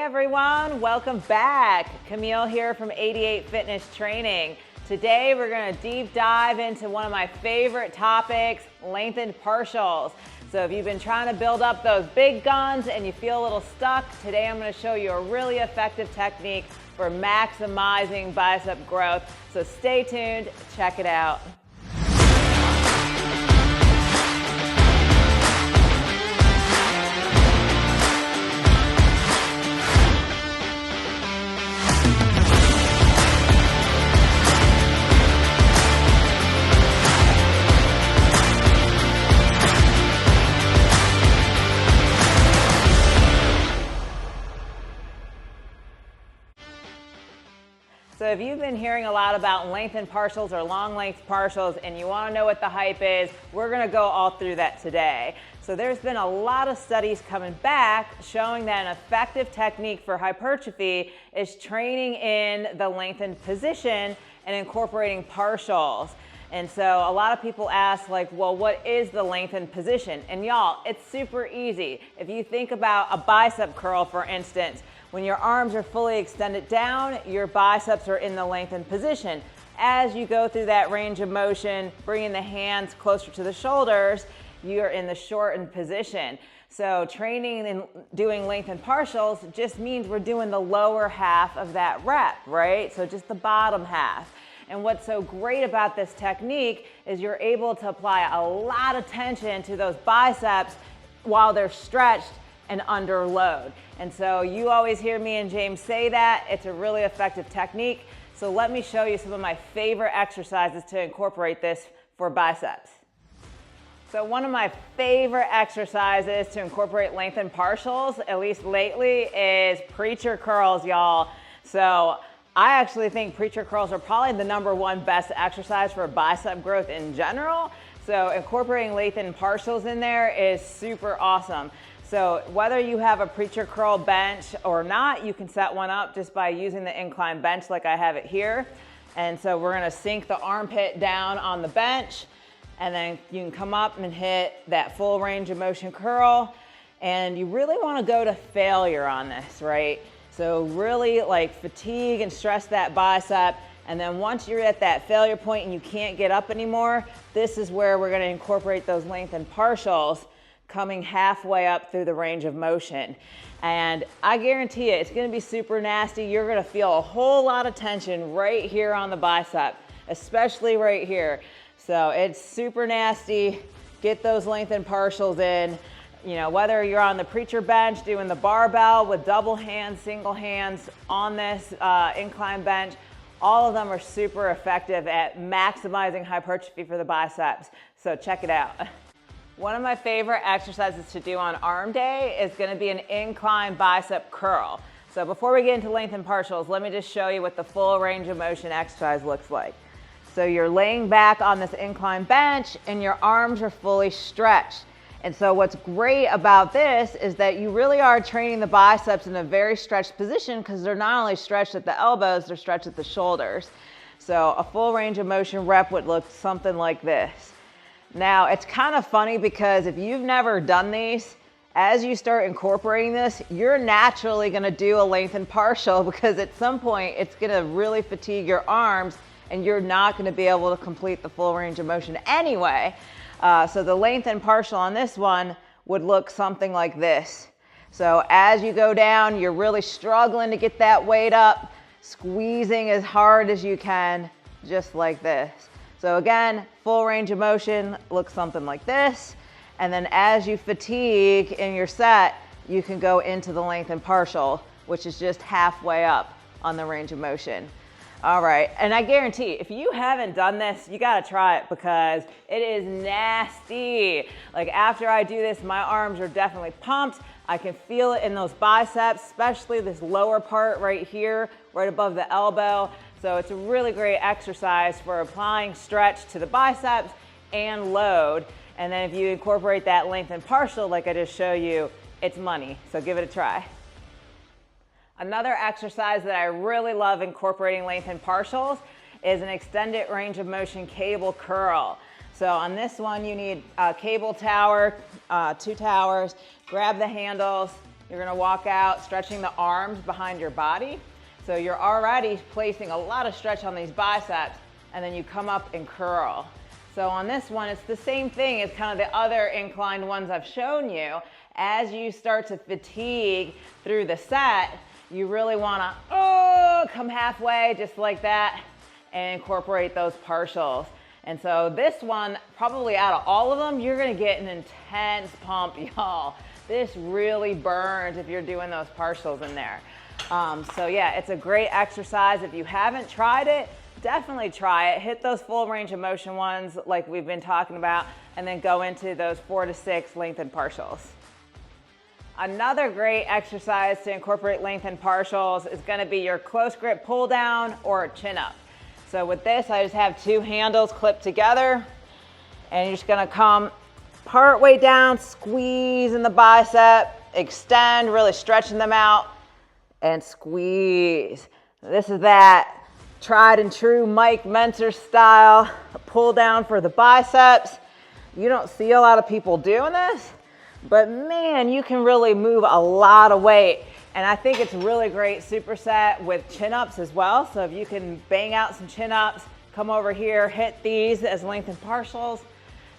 everyone, welcome back. Camille here from 88 Fitness Training. Today we're going to deep dive into one of my favorite topics, lengthened partials. So if you've been trying to build up those big guns and you feel a little stuck, today I'm going to show you a really effective technique for maximizing bicep growth. So stay tuned, check it out. So if you've been hearing a lot about lengthened partials or long length partials and you want to know what the hype is, we're going to go all through that today. So there's been a lot of studies coming back showing that an effective technique for hypertrophy is training in the lengthened position and incorporating partials. And so a lot of people ask, like, well, what is the lengthened position? And y'all, it's super easy. If you think about a bicep curl, for instance, when your arms are fully extended down, your biceps are in the lengthened position. As you go through that range of motion, bringing the hands closer to the shoulders, you're in the shortened position. So training and doing lengthened partials just means we're doing the lower half of that rep, right? So just the bottom half. And what's so great about this technique is you're able to apply a lot of tension to those biceps while they're stretched and under load. And so you always hear me and James say that. It's a really effective technique. So let me show you some of my favorite exercises to incorporate this for biceps. So one of my favorite exercises to incorporate lengthened partials, at least lately, is preacher curls, y'all. So I actually think preacher curls are probably the #1 best exercise for bicep growth in general. So incorporating lengthened partials in there is super awesome. So whether you have a preacher curl bench or not, you can set one up just by using the incline bench like I have it here. And so we're gonna sink the armpit down on the bench, and then you can come up and hit that full range of motion curl. And you really wanna go to failure on this, right? So really like fatigue and stress that bicep. And then once you're at that failure point and you can't get up anymore, this is where we're gonna incorporate those lengthened partials, coming halfway up through the range of motion. And I guarantee you, it's gonna be super nasty. You're gonna feel a whole lot of tension right here on the bicep, especially right here. So it's super nasty. Get those lengthened partials in. You know, whether you're on the preacher bench doing the barbell with double hands, single hands on this incline bench, all of them are super effective at maximizing hypertrophy for the biceps. So check it out. One of my favorite exercises to do on arm day is going to be an incline bicep curl. So before we get into lengthened partials, let me just show you what the full range of motion exercise looks like. So you're laying back on this incline bench and your arms are fully stretched. And so what's great about this is that you really are training the biceps in a very stretched position because they're not only stretched at the elbows, they're stretched at the shoulders. So a full range of motion rep would look something like this. Now, it's kind of funny because if you've never done these, as you start incorporating this, you're naturally going to do a lengthened partial because at some point it's going to really fatigue your arms and you're not going to be able to complete the full range of motion anyway. So the lengthened partial on this one would look something like this. So as you go down, you're really struggling to get that weight up, squeezing as hard as you can, just like this. So again, full range of motion looks something like this. And then as you fatigue in your set, you can go into the lengthened partial, which is just halfway up on the range of motion. All right, and I guarantee if you haven't done this, you gotta try it because it is nasty. Like after I do this, my arms are definitely pumped. I can feel it in those biceps, especially this lower part right here, right above the elbow. So it's a really great exercise for applying stretch to the biceps and load. And then if you incorporate that lengthened partial like I just showed you, it's money. So give it a try. Another exercise that I really love incorporating lengthened partials is an extended range of motion cable curl. So on this one, you need a cable tower, 2 towers, grab the handles, You're gonna walk out, stretching the arms behind your body. So you're already placing a lot of stretch on these biceps, and then you come up and curl. So on this one, it's the same thing as kind of the other inclined ones I've shown you. As you start to fatigue through the set, you really wanna come halfway, just like that, and incorporate those partials. And so this one, probably out of all of them, you're gonna get an intense pump, y'all. This really burns if you're doing those partials in there. So yeah, it's a great exercise. If you haven't tried it, definitely try it. Hit those full range of motion ones like we've been talking about, and then go into those 4 to 6 lengthened partials. Another great exercise to incorporate lengthened partials is gonna be your close grip pull down or chin up. So with this, I just have 2 handles clipped together, and you're just gonna come part way down, squeeze in the bicep, extend, really stretching them out, and squeeze. This is that tried and true Mike Mentor style pull down for the biceps. You don't see a lot of people doing this, but man, you can really move a lot of weight. And I think it's really great superset with chin-ups as well. So if you can bang out some chin-ups, come over here, hit these as lengthened partials,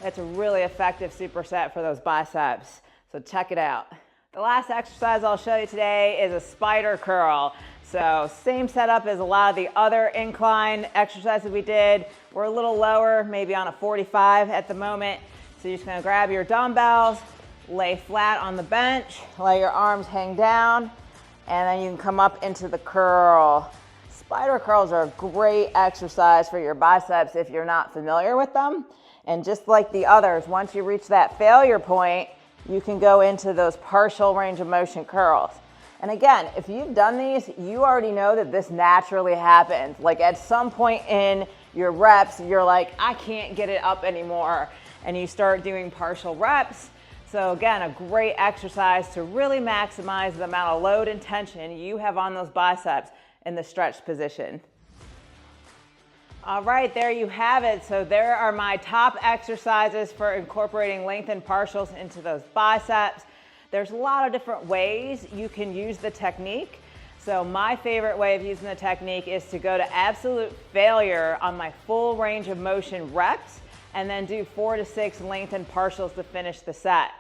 it's a really effective superset for those biceps. So check it out. The last exercise I'll show you today is a spider curl. So same setup as a lot of the other incline exercises we did. We're a little lower, maybe on a 45 at the moment. So you're just gonna grab your dumbbells, lay flat on the bench, let your arms hang down, and then you can come up into the curl. Spider curls are a great exercise for your biceps if you're not familiar with them. And just like the others, once you reach that failure point, you can go into those partial range of motion curls. And again, if you've done these, you already know that this naturally happens. Like at some point in your reps, you're like, I can't get it up anymore. And you start doing partial reps. So again, a great exercise to really maximize the amount of load and tension you have on those biceps in the stretched position. All right, there you have it. So there are my top exercises for incorporating lengthened partials into those biceps. There's a lot of different ways you can use the technique. So my favorite way of using the technique is to go to absolute failure on my full range of motion reps, and then do 4 to 6 lengthened partials to finish the set.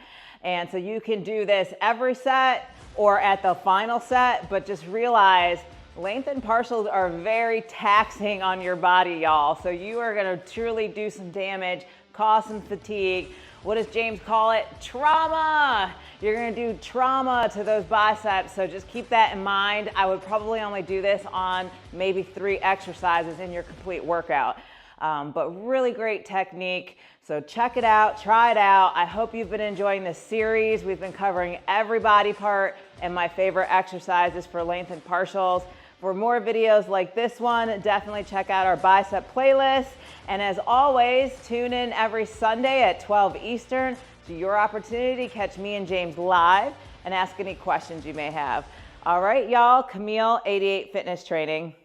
And so you can do this every set or at the final set, but just realize lengthened partials are very taxing on your body, y'all. So you are gonna truly do some damage, cause some fatigue. What does James call it? Trauma. You're gonna do trauma to those biceps, so just keep that in mind. I would probably only do this on maybe 3 exercises in your complete workout. But really great technique. So check it out, try it out. I hope you've been enjoying this series. We've been covering every body part and my favorite exercises for lengthened partials. For more videos like this one, definitely check out our bicep playlist. And as always, tune in every Sunday at 12 Eastern to your opportunity to catch me and James live and ask any questions you may have. All right, y'all, Camille, 88 Fitness Training.